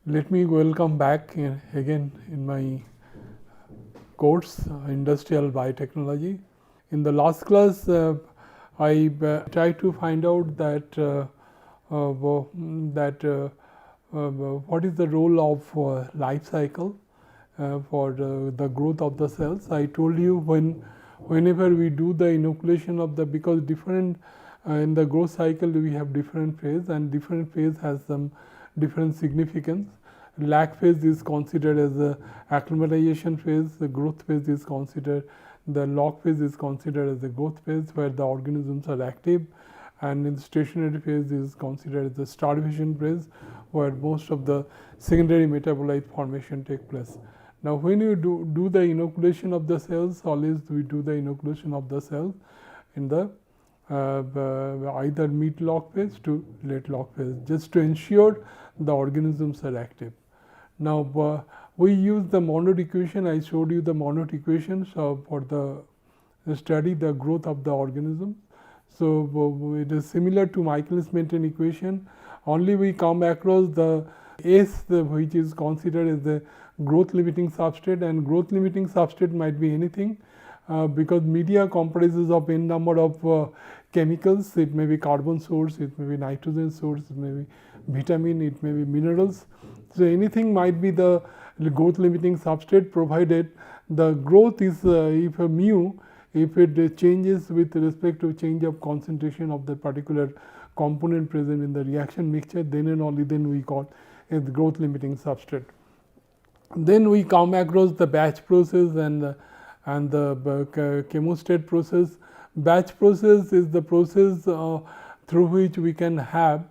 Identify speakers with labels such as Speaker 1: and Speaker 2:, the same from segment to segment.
Speaker 1: Let me welcome back again in my course, Industrial Biotechnology. In the last class, I tried to find out that what is the role of life cycle for the growth of the cells. I told you whenever we do the inoculation of the, because different in the growth cycle we have different phase, and different phase has some different significance. Lag phase is considered as the acclimatization phase, the growth phase is considered, the log phase is considered as the growth phase where the organisms are active, and in the stationary phase is considered as the starvation phase where most of the secondary metabolite formation take place. Now, when you do the inoculation of the cells, always we do the inoculation of the cells in the either mid log phase to late log phase, just to ensure the organisms are active. Now, we use the Monod equation. I showed you the Monod equation for the study the growth of the organism. So, it is similar to Michaelis-Menten equation, only we come across the S which is considered as the growth limiting substrate, and growth limiting substrate might be anything because media comprises of n number of chemicals. It may be carbon source, it may be nitrogen source, it may be vitamin, it may be minerals. So, anything might be the growth limiting substrate, provided the growth is if a mu, if it changes with respect to change of concentration of the particular component present in the reaction mixture, then and only then we call it growth limiting substrate. Then we come across the batch process and the chemostat process. Batch process is the process through which we can have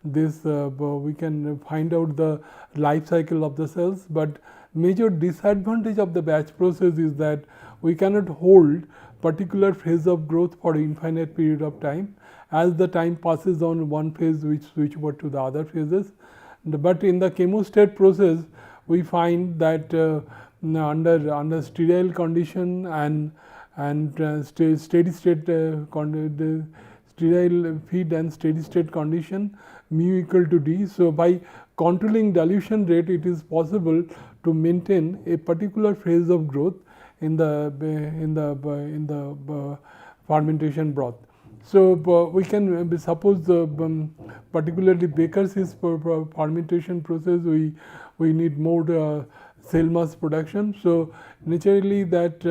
Speaker 1: this we can find out the life cycle of the cells, but major disadvantage of the batch process is that we cannot hold particular phase of growth for infinite period of time. As the time passes on, one phase we switch over to the other phases. But in the chemostat process, we find that under sterile condition and steady state sterile feed and steady state condition, mu equal to d. So, by controlling dilution rate, it is possible to maintain a particular phase of growth in the fermentation broth. So, we can suppose particularly Baker's fermentation process, we need more cell mass production. So, naturally that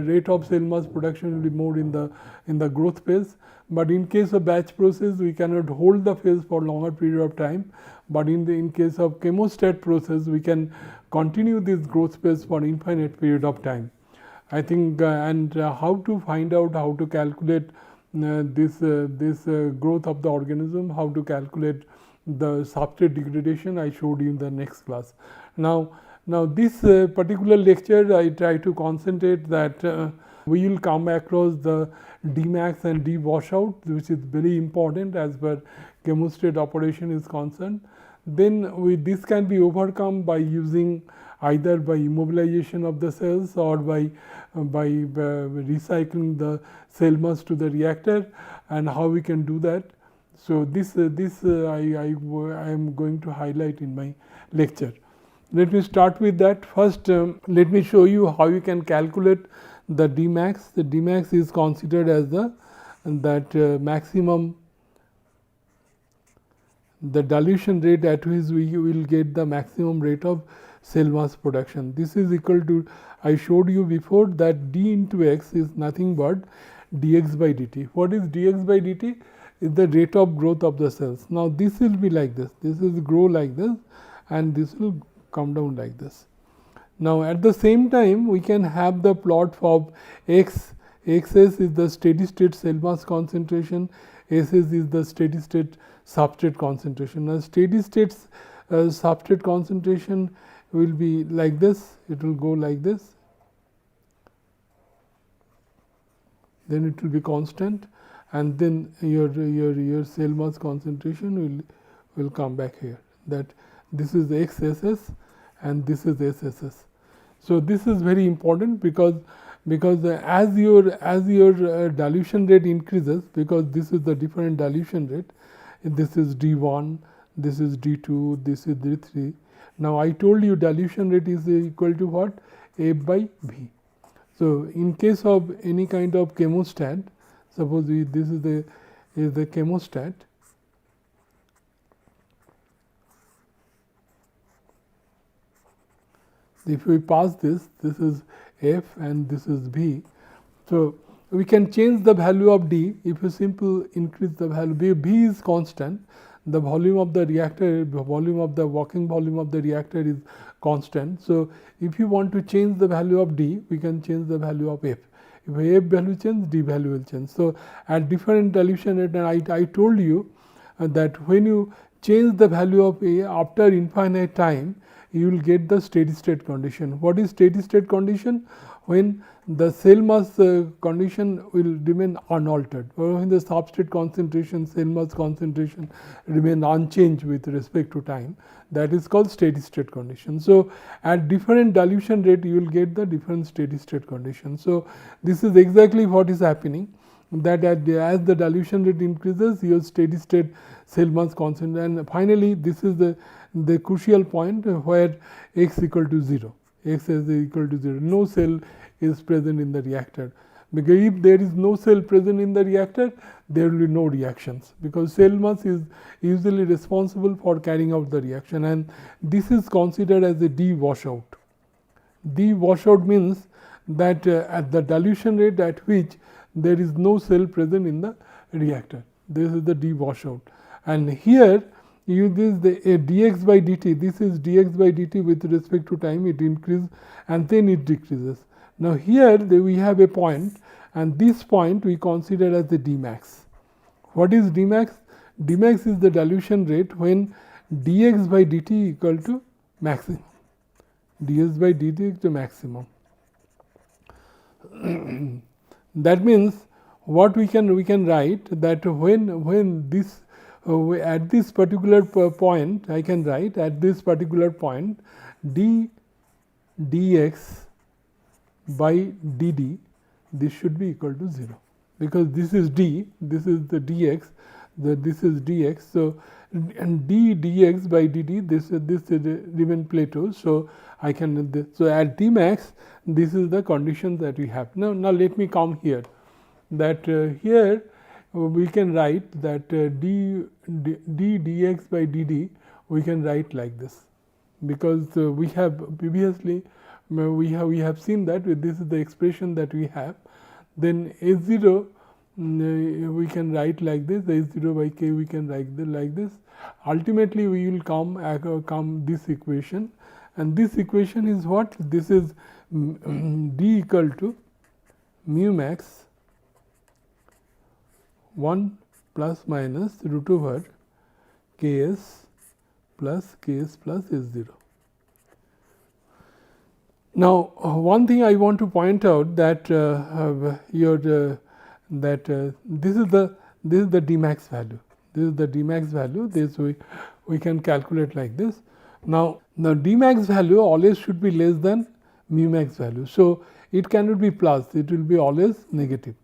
Speaker 1: rate of cell mass production will be more in the growth phase. But in case of batch process, we cannot hold the phase for longer period of time. But in case of chemostat process, we can continue this growth phase for infinite period of time. I think and how to find out how to calculate this growth of the organism, how to calculate the substrate degradation, I showed you in the next class. Now this particular lecture I try to concentrate that we will come across the Dmax and D washout, which is very important as per chemostat operation is concerned. Then this can be overcome by using either by immobilization of the cells or by recycling the cell mass to the reactor, and how we can do that. So, this I am going to highlight in my lecture. Let me start with that. First, let me show you how you can calculate the Dmax. The Dmax is considered as the maximum, the dilution rate at which we will get the maximum rate of cell mass production. This is equal to, I showed you before that d into x is nothing but dx by dt. What is dx by dt? Is the rate of growth of the cells. Now, this will be like this. This will grow like this, and this will come down like this. Now, at the same time, we can have the plot of x. Xs is the steady state cell mass concentration. Ss is the steady state substrate concentration. Now, steady state substrate concentration will be like this. It will go like this. Then it will be constant, and then your cell mass concentration will come back here. That this is XSS and this is SSS. So, this is very important because as your dilution rate increases, because this is the different dilution rate, this is D1, this is D2, this is D3. Now I told you dilution rate is equal to what? F by V. So in case of any kind of chemostat, suppose this is the chemostat. If we pass this is F and this is V. So we can change the value of D. If you simply increase the value, V is constant. The volume of the reactor, working volume of the reactor is constant. So if you want to change the value of D, we can change the value of F. If F value change, D value will change. So at different dilution rate, and I told you that when you change the value of A after infinite time, you will get the steady state condition. What is steady state condition? When the cell mass condition will remain unaltered, or when the substrate concentration, cell mass concentration remain unchanged with respect to time, that is called steady state condition. So at different dilution rate, you will get the different steady state condition. So this is exactly what is happening, that as the dilution rate increases, your steady state cell mass concentration, and finally this is the crucial point where x equal to 0. X is equal to 0. No cell is present in the reactor, because if there is no cell present in the reactor, there will be no reactions, because cell mass is usually responsible for carrying out the reaction, and this is considered as a D washout. D washout means that at the dilution rate at which there is no cell present in the reactor, this is the D washout. And here you this the dx by dt, this is dx by dt with respect to time, it increases and then it decreases. Now here we have a point, and this point we consider as the Dmax. What is Dmax? Dmax is the dilution rate when dx by dt equal to maximum. dx by dt is to maximum. That means what we can write that when this at this particular point, I can write at this particular point dx by dd, this should be equal to 0, because this is d, this is the dx, this is dx. So and dx by dd, this remain plateau. So I can so at Dmax, this is the condition that we have. Now let me come here, that here we can write that dx by dd, we can write like this, because we have previously we have seen that this is the expression that we have. Then S0 we can write like this, S0 by k we can write like this. Ultimately we will come this equation, and this equation is what? This is d equal to mu max 1 plus minus root over Ks plus S0. Now one thing I want to point out that this is the Dmax value. This is the Dmax value. This we can calculate like this. Now the Dmax value always should be less than mu max value. So it cannot be plus, it will be always negative.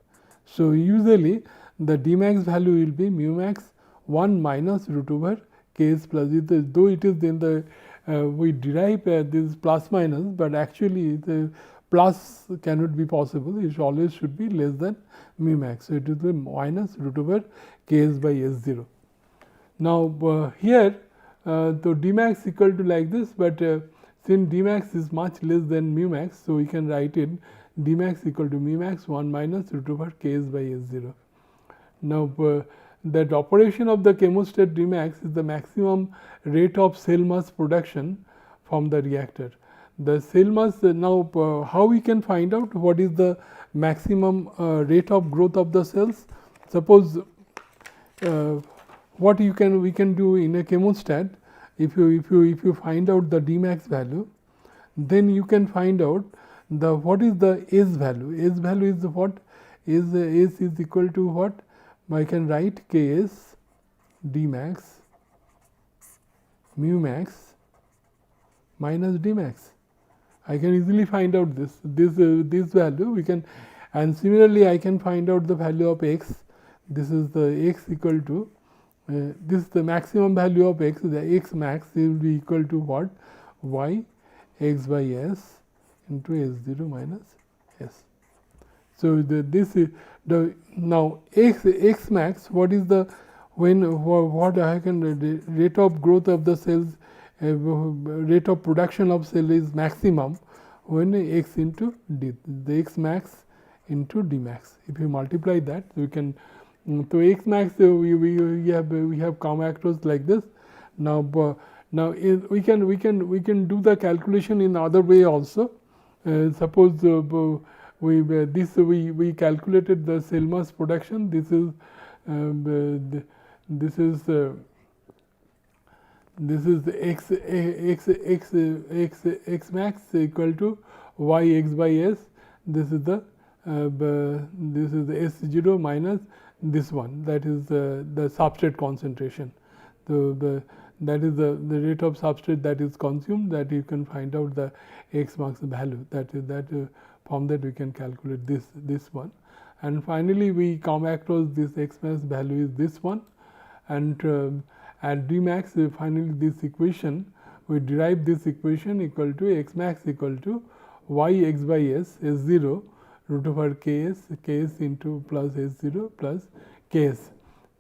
Speaker 1: So usually the Dmax value will be mu max 1 minus root over Ks plus, though it is in the we derive this plus minus, but actually the plus cannot be possible, it always should be less than mu max. So it is the minus root over Ks by S0. Now here the Dmax equal to like this, but since Dmax is much less than mu max, so we can write it Dmax equal to mu max 1 minus root over Ks by S0. Now that operation of the chemostat Dmax is the maximum rate of cell mass production from the reactor. The cell mass now how we can find out what is the maximum rate of growth of the cells? Suppose what we can do in a chemostat, if you find out the Dmax value, then you can find out what is the S value. S value is what? S is equal to what? I can write Ks Dmax mu max minus Dmax. I can easily find out this value. We can, and similarly I can find out the value of x. This is the x equal to this is the maximum value of x, the x max will be equal to what? Y x by s into S0 minus s. So, this is the now x max, what is the what I can rate of growth of the cells, rate of production of cell is maximum when x into d, the x max into d max. If you multiply that, we can so x max we have come across like this. Now we can do the calculation in other way also. Suppose we calculated the cell mass production. This is x max equal to y x by s. This is the S0 minus this one, that is the substrate concentration. So that is the rate of substrate that is consumed, that you can find out the x max value. From that we can calculate this one. And finally, we come across this x max value is this one, and at d max finally this equation, we derive this equation equal to x max equal to y x by s, S0 root over ks into plus S0 plus ks.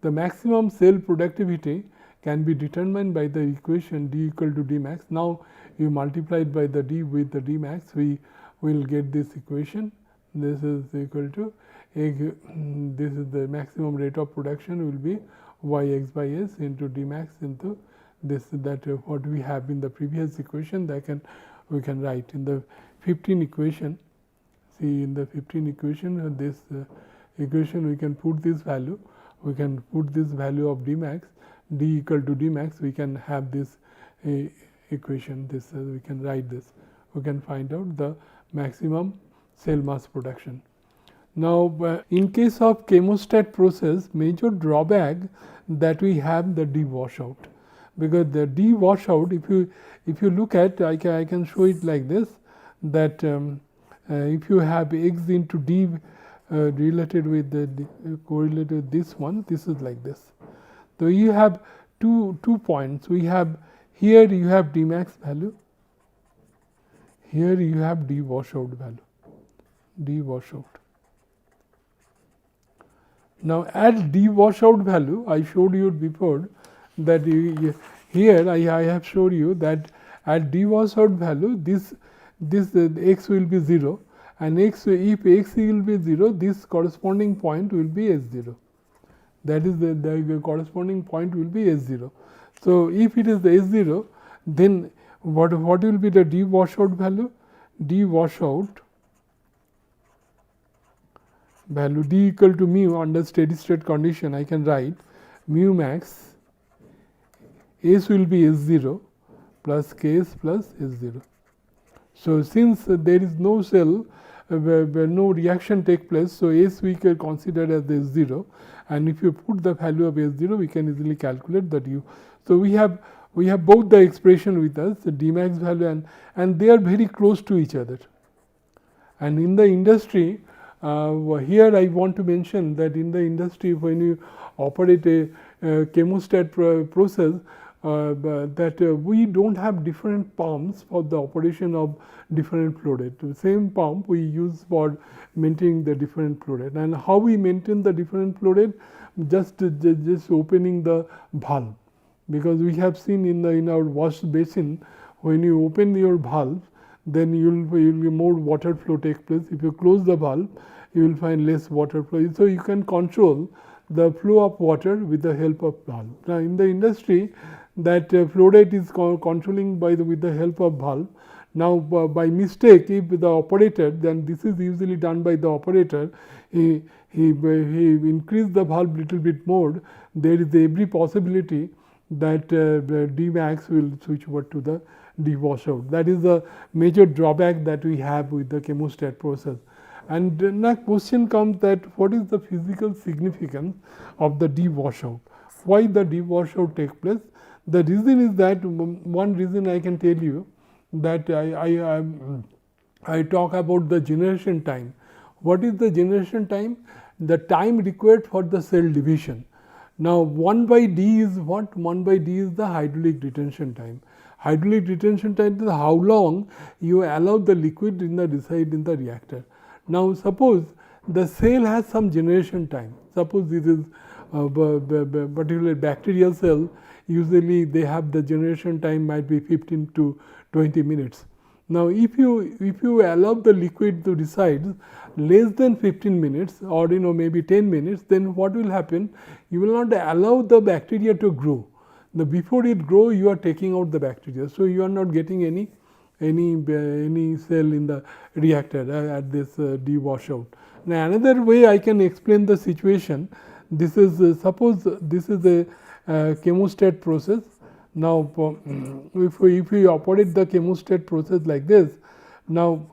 Speaker 1: The maximum cell productivity can be determined by the equation d equal to d max. Now, you multiply it by the d with the d max, we will get this equation. This is equal to this is the maximum rate of production will be y x by s into d max into this, that what we have in the previous equation, that we can write in the 15 equation. See, in the 15 equation, this equation we can put this value, we can put this value of d max, d equal to d max, we can have this equation, this we can write this, we can find out the maximum cell mass production. Now, in case of chemostat process, major drawback that we have the d washout, because the d washout, if you look at, I can show it like this, that if you have x into d related with the correlated with this one, this is like this. So, you have two points. We have here you have d max value, here you have d washout value, d washout. Now, at d washout value, I showed you before that here I have showed you that at d washout value, this x will be 0, and if x will be 0, this corresponding point will be S0. That is the corresponding point will be S0. So, if it is the S0, then what will be the d washout value? D washout value, d equal to mu under steady state condition, I can write mu max S will be S0 plus Ks plus S0. So, since there is no cell where no reaction take place, so S we can consider as S0, and if you put the value of S0, we can easily calculate that u. So, we have both the expression with us, the d max value, and they are very close to each other. And in the industry, here I want to mention that in the industry, when you operate a chemostat process, that we don't have different pumps for the operation of different flow rate. The same pump we use for maintaining the different flow rate. And how we maintain the different flow rate? Just opening the valve, because we have seen in our wash basin, when you open your valve, then you will more water flow take place. If you close the valve, you will find less water flow. So, you can control the flow of water with the help of valve. Now, in the industry, that flow rate is controlling with the help of valve. Now, by mistake, if the operator, then this is usually done by the operator, he increase the valve little bit more, there is every possibility that d max will switch over to the d washout. That is the major drawback that we have with the chemostat process. And then the question comes that what is the physical significance of the d washout? Why the d washout take place? The reason is that, one reason I can tell you, that I talk about the generation time. What is the generation time? The time required for the cell division. Now 1 by d is what? 1 by d is the hydraulic retention time. Hydraulic retention time is how long you allow the liquid in the reside in the reactor. Now suppose the cell has some generation time. Suppose this is particular bacterial cell, usually they have the generation time might be 15 to 20 minutes. Now if you allow the liquid to reside less than 15 minutes or maybe 10 minutes, then what will happen? You will not allow the bacteria to grow. Before it grow, you are taking out the bacteria, so you are not getting any cell in the reactor at this D washout. Now another way I can explain the situation. This is suppose this is a chemostat process. Now if we operate the chemostat process like this, now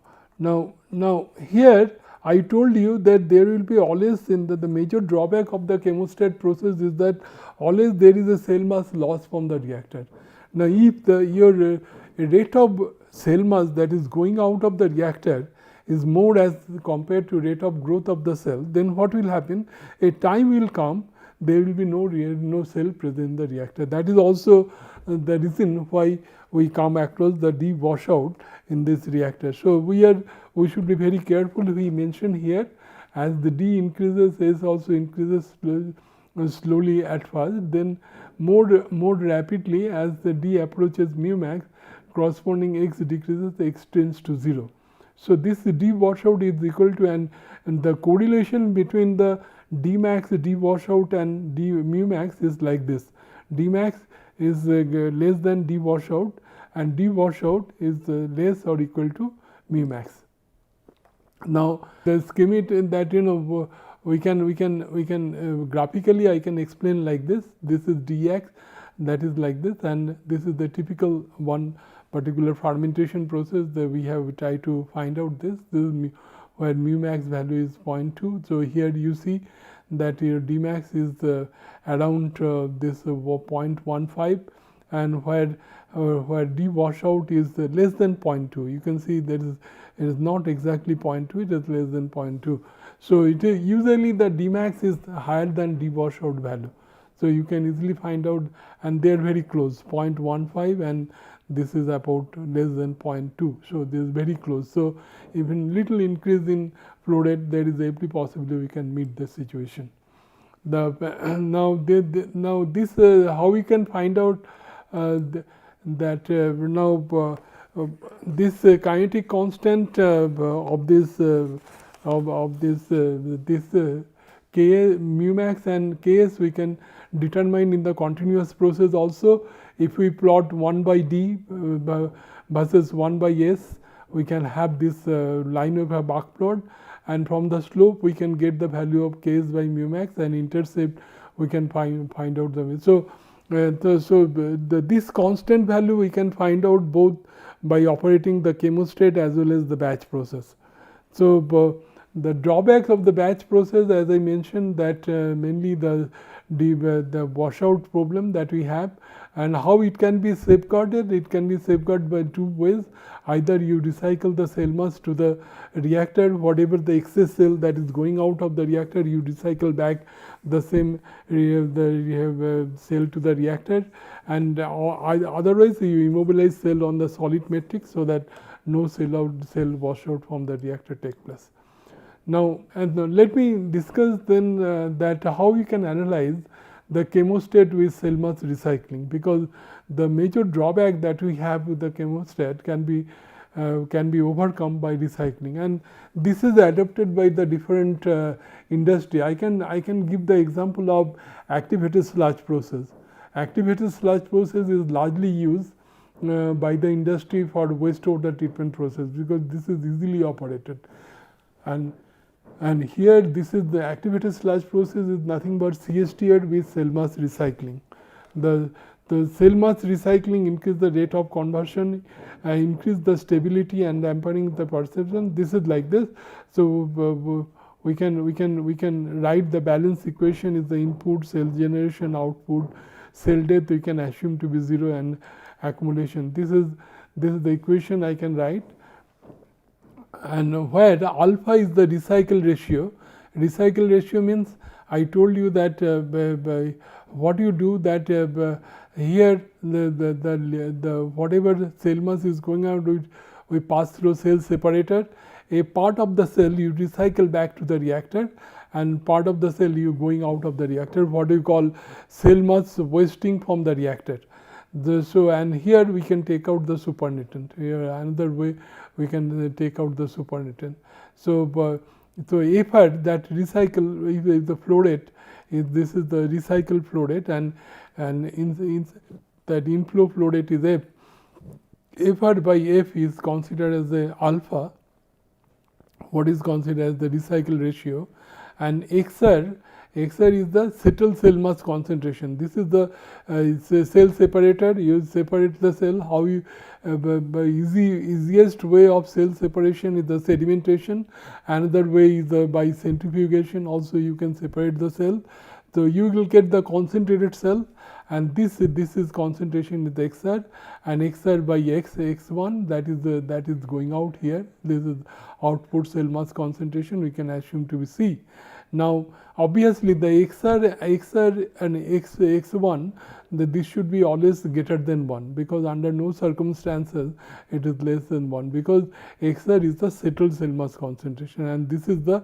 Speaker 1: here I told you that there will be always in the major drawback of the chemostat process is that always there is a cell mass loss from the reactor. Now if your rate of cell mass that is going out of the reactor is more as compared to rate of growth of the cell, then what will happen? A time will come there will be no cell present in the reactor. That is also the reason why we come across the D washout in this reactor. So we should be very careful. We mention here as the D increases, S also increases slowly at first, then more rapidly as the D approaches mu max, corresponding X decreases, X tends to 0. So this D washout is equal to and the correlation between the D max, D washout and D mu max is like this. D max is less than D washout and D washout is less or equal to mu max. Now the schematic that we can graphically I can explain like this. This is dx, that is like this, and this is the typical one particular fermentation process that we have tried to find out this. This is where mu max value is 0.2. So here you see that your D max is around this 0.15, and where D washout is less than 0.2. You can see that it is not exactly 0.2, it is less than 0.2. So it is usually the D max is higher than D washout value. So you can easily find out, and they are very close, 0.15 and this is about less than 0.2. So this is very close. So even little increase in flow rate, there is every possibility we can meet the situation. Now this how we can find out that now this kinetic constant of this K mu max and Ks we can determine in the continuous process also. If we plot 1 by D versus 1 by S, we can have this line of a buck plot, and from the slope we can get the value of Ks by mu max, and intercept we can find out the. So this constant value we can find out both by operating the chemostat as well as the batch process. So the drawbacks of the batch process, as I mentioned, that mainly the washout problem that we have, and how it can be safeguarded. It can be safeguarded by two ways. Either you recycle the cell mass to the reactor, whatever the excess cell that is going out of the reactor, you recycle back the same cell to the reactor, and otherwise you immobilize cell on the solid matrix so that no cell washout from the reactor take place. Now, let me discuss then that how we can analyze the chemostat with cell mass recycling, because the major drawback that we have with the chemostat can be overcome by recycling, and this is adopted by the different industry. I can give the example of activated sludge process. Activated sludge process is largely used by the industry for wastewater treatment process, because this is easily operated, and here this is the activated sludge process is nothing but CSTR with cell mass recycling. The cell mass recycling increase the rate of conversion, increase the stability and dampening the perception. This is like this. So we can write the balance equation is the input, cell generation, output, cell death we can assume to be 0, and accumulation. This is the equation I can write. And where alpha is the recycle ratio. Recycle ratio means I told you that what you do that here the whatever cell mass is going out, we pass through cell separator. A part of the cell you recycle back to the reactor, and part of the cell you going out of the reactor, what we call cell mass wasting from the reactor. So and here we can take out the supernatant. Here another way we can take out the supernatant. So so FR that recycle, if the flow rate is, this is the recycle flow rate, and in that inflow flow rate is F. FR by F is considered as the alpha, what is considered as the recycle ratio, and XR is the settled cell mass concentration. This is the cell separator. You separate the cell. How you easiest way of cell separation is the sedimentation. Another way is by centrifugation. Also, you can separate the cell. So you will get the concentrated cell, and this is concentration with XR, and XR by X1 that is going out here. This is output cell mass concentration. We can assume to be C. Now, obviously, the XR and X1, this should be always greater than 1, because under no circumstances it is less than 1, because XR is the settled cell mass concentration, and this is the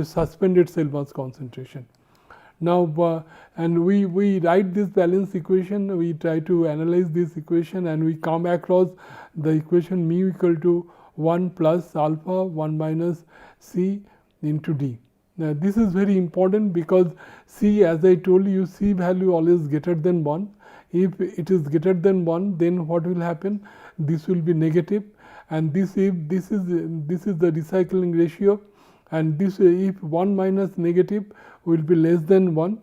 Speaker 1: suspended cell mass concentration. Now, and we write this balance equation, we try to analyze this equation, and we come across the equation mu equal to 1 plus alpha 1 minus C into D. Now, this is very important, because C, as I told you, C value always greater than 1. If it is greater than 1, then what will happen? This will be negative, and this is the recycling ratio, and this if 1 minus negative will be less than 1,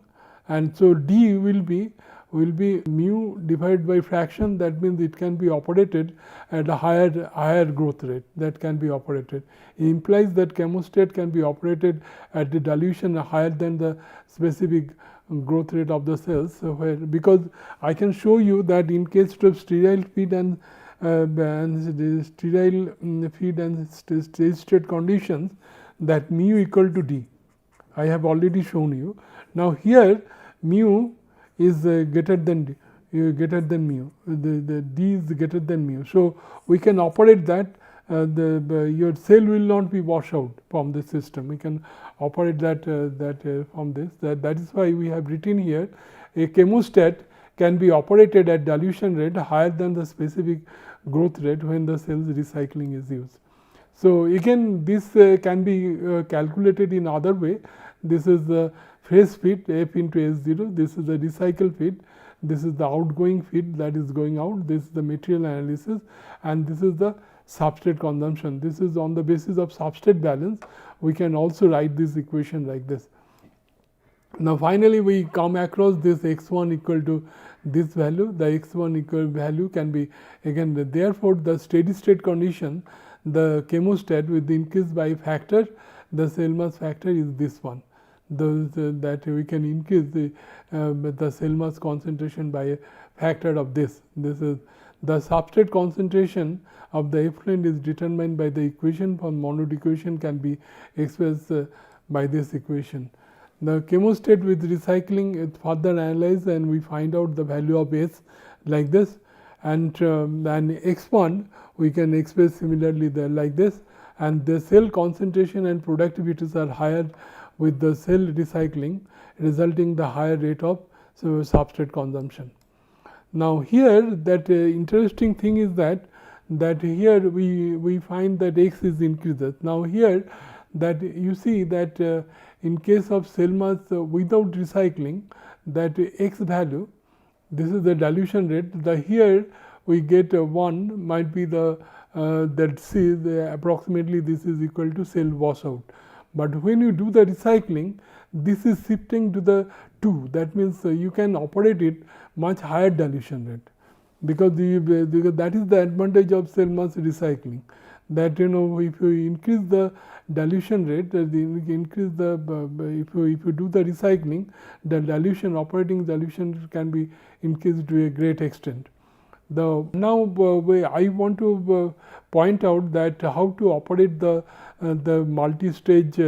Speaker 1: and so D will be mu divided by fraction. That means it can be operated at a higher growth rate, that can be operated. It implies that chemostat can be operated at the dilution higher than the specific growth rate of the cells. So because I can show you that in case of sterile feed and sterile feed and steady state conditions, that mu equal to D. I have already shown you. Now, here mu is greater than mu. The D is greater than mu. So, we can operate that. Your cell will not be washed out from the system. We can operate that from this. That is why we have written here, a chemostat can be operated at dilution rate higher than the specific growth rate when the cell's recycling is used. So, again this can be calculated in other way. This is the phase feed F into S0, this is the recycle feed, this is the outgoing feed that is going out, this is the material analysis, and this is the substrate consumption. This is on the basis of substrate balance. We can also write this equation like this. Now, finally, we come across this x1 equal to this value. The x1 equal value can be again, therefore, the steady state condition, the chemostat with the increase by factor, the cell mass factor is this one. That we can increase the cell mass concentration by a factor of this. This is the substrate concentration of the effluent is determined by the equation from Monod equation, can be expressed by this equation. The chemostat with recycling is further analyzed, and we find out the value of S like this, and then X1 we can express similarly like this, and the cell concentration and productivities are higher with the cell recycling, resulting the higher rate of substrate consumption. Now, here that interesting thing is that here we find that X is increases. Now, here that you see that in case of cell mass without recycling, that X value, this is the dilution rate, the here we get 1 might be the that C, approximately this is equal to cell washout. But when you do the recycling, this is shifting to the 2. That means you can operate it much higher dilution rate, because that is the advantage of cell mass recycling. That if you increase the dilution rate, if you do the recycling, the dilution, operating dilution can be increased to a great extent. Now I want to point out that how to operate the multi-stage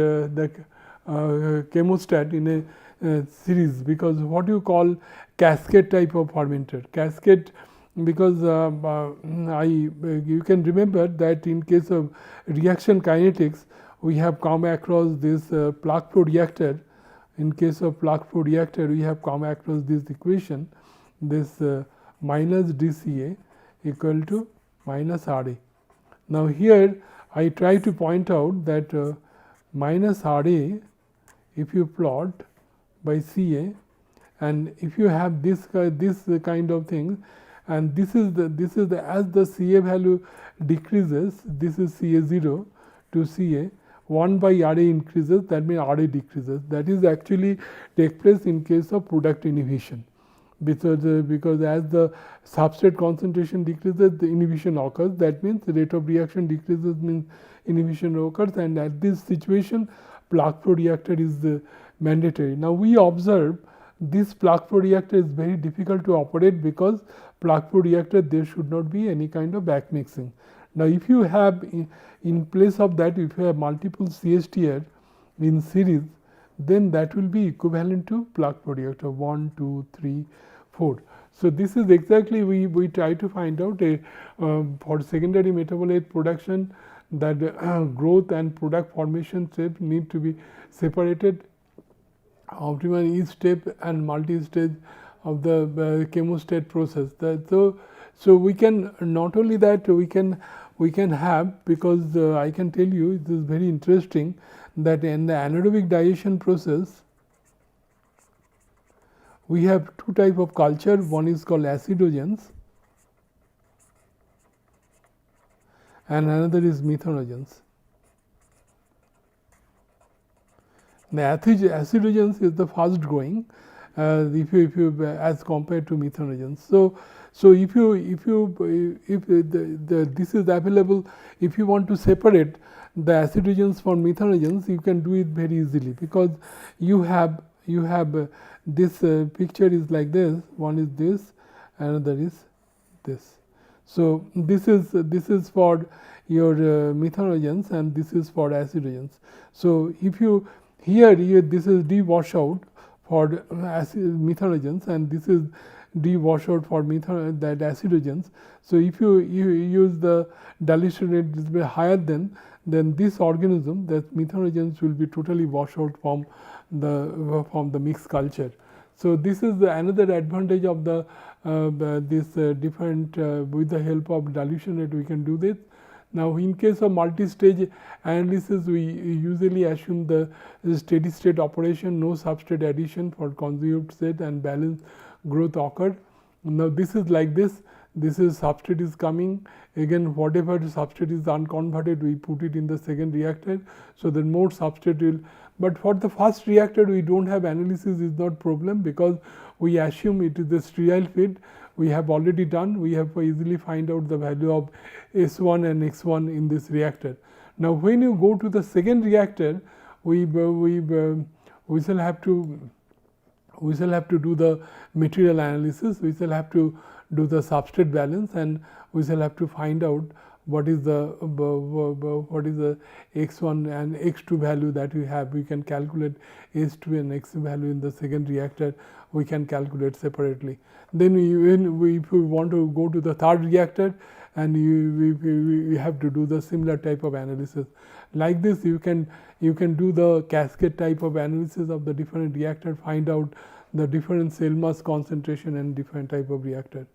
Speaker 1: chemostat in a series, because what you call cascade type of fermenter. Cascade, because you can remember that in case of reaction kinetics, we have come across this plug flow reactor. In case of plug flow reactor, we have come across this equation, this minus dCA equal to minus RA. Now, here I try to point out that minus RA, if you plot by CA, and if you have this kind of thing, and this is the as the CA value decreases, this is CA 0 to CA, 1 by RA increases, that means RA decreases. That is actually take place in case of product inhibition, because as the substrate concentration decreases, the inhibition occurs. That means the rate of reaction decreases, means inhibition occurs, and at this situation plug flow reactor is mandatory. Now, we observe this plug flow reactor is very difficult to operate, because plug flow reactor there should not be any kind of back mixing. Now, if you have in place of that, if you have multiple CSTR in series, then that will be equivalent to plug flow reactor 1, 2, 3, 4. So, this is exactly we try to find out for secondary metabolite production, that growth and product formation step need to be separated, optimal each step and multi-stage of the chemostat process. So we can not only that we can have, because I can tell you it is very interesting that in the anaerobic digestion process we have two type of culture. One is called acidogens and another is methanogens. The acidogens is the fast growing, if you as compared to methanogens. So if this is available, if you want to separate the acidogens from methanogens, you can do it very easily, because you have this picture is like this. One is this, another is this. So this is for your methanogens and this is for acidogens. So if you here this is D washout for methanogens and this is D washout for that acidogens. So if you use the dilution rate is very higher then this organism, that methanogens will be totally washed out from the mixed culture. So this is another advantage of this different with the help of dilution rate we can do this. Now, in case of multi-stage analysis, we usually assume the steady state operation, no substrate addition for conjugate state and balanced growth occurred. Now, this is like this. This is substrate is coming, again whatever substrate is unconverted we put it in the second reactor. So, then more substrate will, but for the first reactor we do not have analysis is not problem, because we assume it is the sterile feed we have already done. We have easily find out the value of S1 and X1 in this reactor. Now, when you go to the second reactor, we shall have to do the material analysis, we shall have to do the substrate balance, and we shall have to find out what is the X1 and X2 value that we have. We can calculate S2 and X2 value in the second reactor, we can calculate separately. Then if we want to go to the third reactor, and we have to do the similar type of analysis. Like this, you can do the cascade type of analysis of the different reactor, find out the different cell mass concentration and different type of reactor.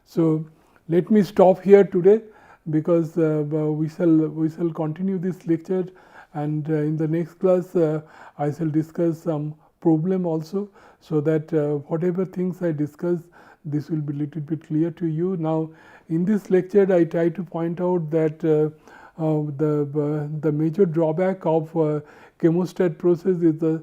Speaker 1: So let me stop here today, because we shall continue this lecture, and in the next class I shall discuss some problem also, so that whatever things I discuss, this will be little bit clear to you. Now, in this lecture I try to point out that the major drawback of chemostat process is the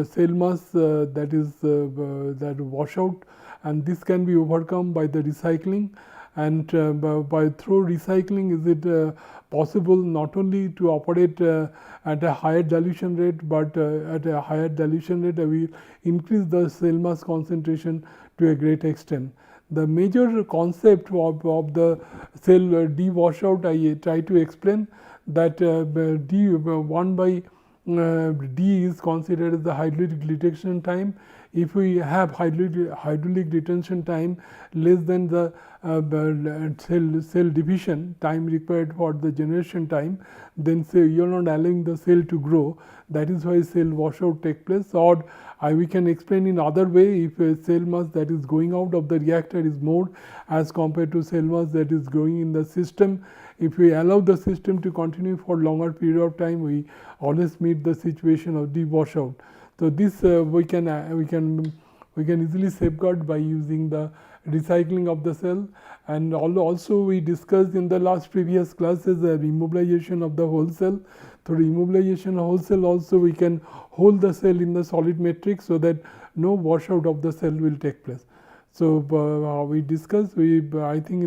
Speaker 1: cell mass that washout, and this can be overcome by the recycling, and by through recycling is it possible not only to operate at a higher dilution rate, but at a higher dilution rate we increase the cell mass concentration to a great extent. The major concept of the cell D washout I try to explain, that D 1 by D is considered as the hydraulic detection time. If we have hydraulic detention time less than the cell division time required for the generation time, then say you are not allowing the cell to grow. That is why cell washout take place. Or we can explain in other way, if a cell mass that is going out of the reactor is more as compared to cell mass that is going in the system. If we allow the system to continue for longer period of time, we always meet the situation of the washout. So this we can easily safeguard by using the recycling of the cell. And also we discussed in the last previous classes the immobilization of the whole cell. Through immobilization of whole cell also we can hold the cell in the solid matrix so that no washout of the cell will take place. So we discuss. I think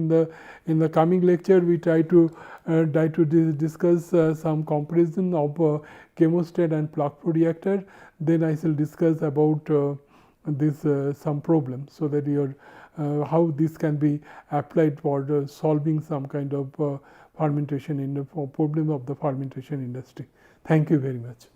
Speaker 1: in the coming lecture we try to discuss some comparison of chemostat and plug flow reactor. Then I shall discuss about this some problems, so that your how this can be applied for solving some kind of fermentation in the problem of the fermentation industry. Thank you very much.